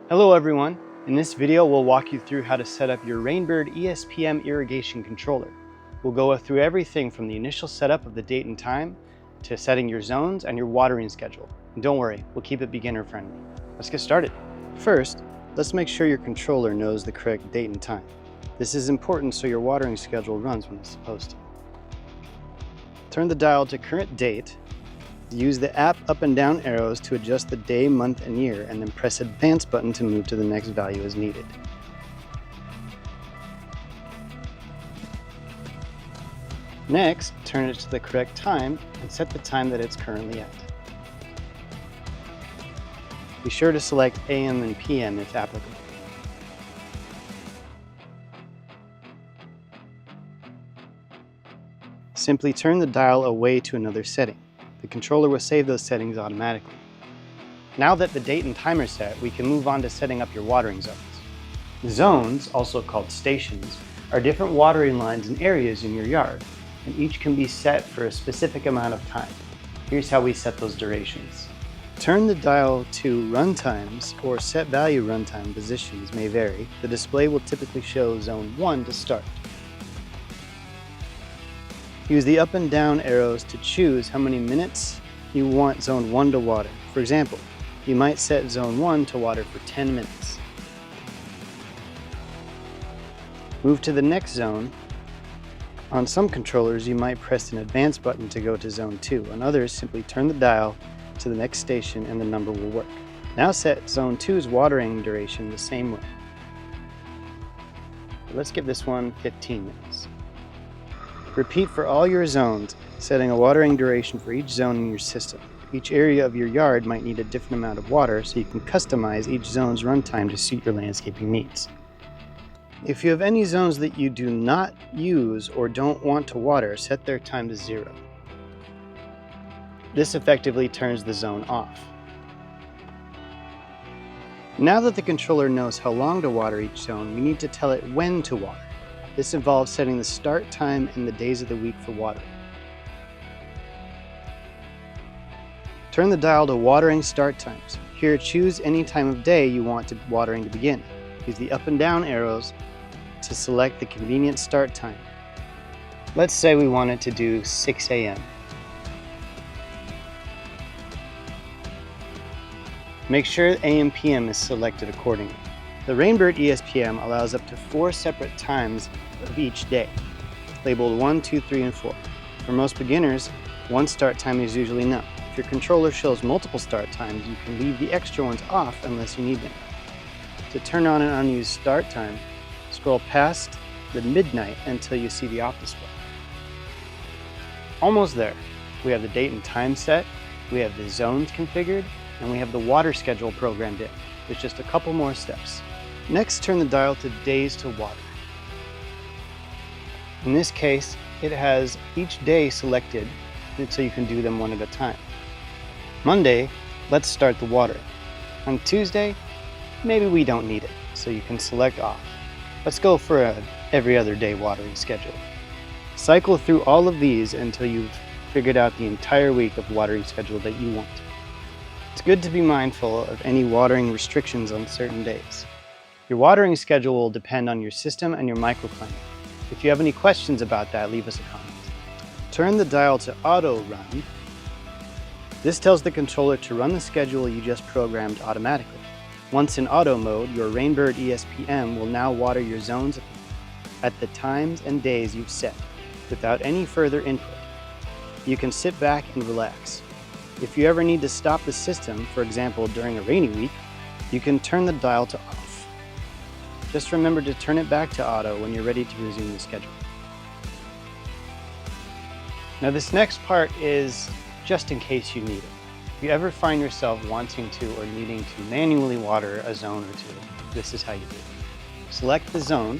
Hello everyone. In this video, we'll walk you through how to set up your Rainbird ESP-M irrigation controller. We'll go through everything from the initial setup of the date and time to setting your zones and your watering schedule. And don't worry, we'll keep it beginner friendly. Let's get started. First, let's make sure your controller knows the correct date and time. This is important so your watering schedule runs when it's supposed to. Turn the dial to current date. Use the app up and down arrows to adjust the day, month, and year, and then press Advance button to move to the next value as needed. Next, turn it to the correct time and set the time that it's currently at. Be sure to select AM and PM if applicable. Simply turn the dial away to another setting. The controller will save those settings automatically. Now that the date and time are set, we can move on to setting up your watering zones. Zones, also called stations, are different watering lines and areas in your yard, and each can be set for a specific amount of time. Here's how we set those durations. Turn the dial to run times or set value runtime positions may vary. The display will typically show zone 1 to start. Use the up and down arrows to choose how many minutes you want zone 1 to water. For example, you might set zone 1 to water for 10 minutes. Move to the next zone. On some controllers, you might press an advance button to go to zone 2. On others, simply turn the dial to the next station and the number will work. Now set zone 2's watering duration the same way. Let's give this one 15 minutes. Repeat for all your zones, setting a watering duration for each zone in your system. Each area of your yard might need a different amount of water, so you can customize each zone's runtime to suit your landscaping needs. If you have any zones that you do not use or don't want to water, set their time to 0. This effectively turns the zone off. Now that the controller knows how long to water each zone, we need to tell it when to water. This involves setting the start time and the days of the week for watering. Turn the dial to watering start times. Here, choose any time of day you want watering to begin. Use the up and down arrows to select the convenient start time. Let's say we wanted to do 6 a.m. Make sure AM/PM is selected accordingly. The Rainbird ESP-M allows up to 4 separate times of each day, labeled 1, 2, 3, and 4. For most beginners, one start time is usually enough. If your controller shows multiple start times, you can leave the extra ones off unless you need them. To turn on an unused start time, scroll past the midnight until you see the off display. Almost there. We have the date and time set, we have the zones configured, and we have the water schedule programmed in. There's just a couple more steps. Next, turn the dial to days to water. In this case, it has each day selected so you can do them one at a time. Monday, let's start the water. On Tuesday, maybe we don't need it, so you can select off. Let's go for a every other day watering schedule. Cycle through all of these until you've figured out the entire week of watering schedule that you want. It's good to be mindful of any watering restrictions on certain days. Your watering schedule will depend on your system and your microclimate. If you have any questions about that, leave us a comment. Turn the dial to auto run. This tells the controller to run the schedule you just programmed automatically. Once in auto mode, your Rainbird ESP-M will now water your zones at the times and days you've set, without any further input. You can sit back and relax. If you ever need to stop the system, for example during a rainy week, you can turn the dial to off. Just remember to turn it back to auto when you're ready to resume the schedule. Now this next part is just in case you need it. If you ever find yourself wanting to or needing to manually water a zone or two, this is how you do it. Select the zone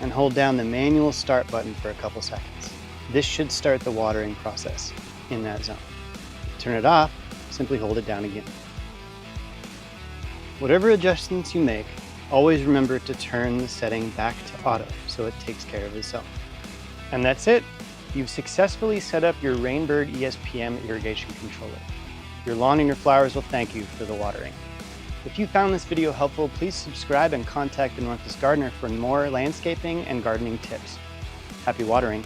and hold down the manual start button for a couple seconds. This should start the watering process in that zone. Turn it off, simply hold it down again. Whatever adjustments you make, always remember to turn the setting back to auto so it takes care of itself. And that's it. You've successfully set up your Rainbird ESP-M irrigation controller. Your lawn and your flowers will thank you for the watering. If you found this video helpful, please subscribe and contact the Northwest Gardener for more landscaping and gardening tips. Happy watering!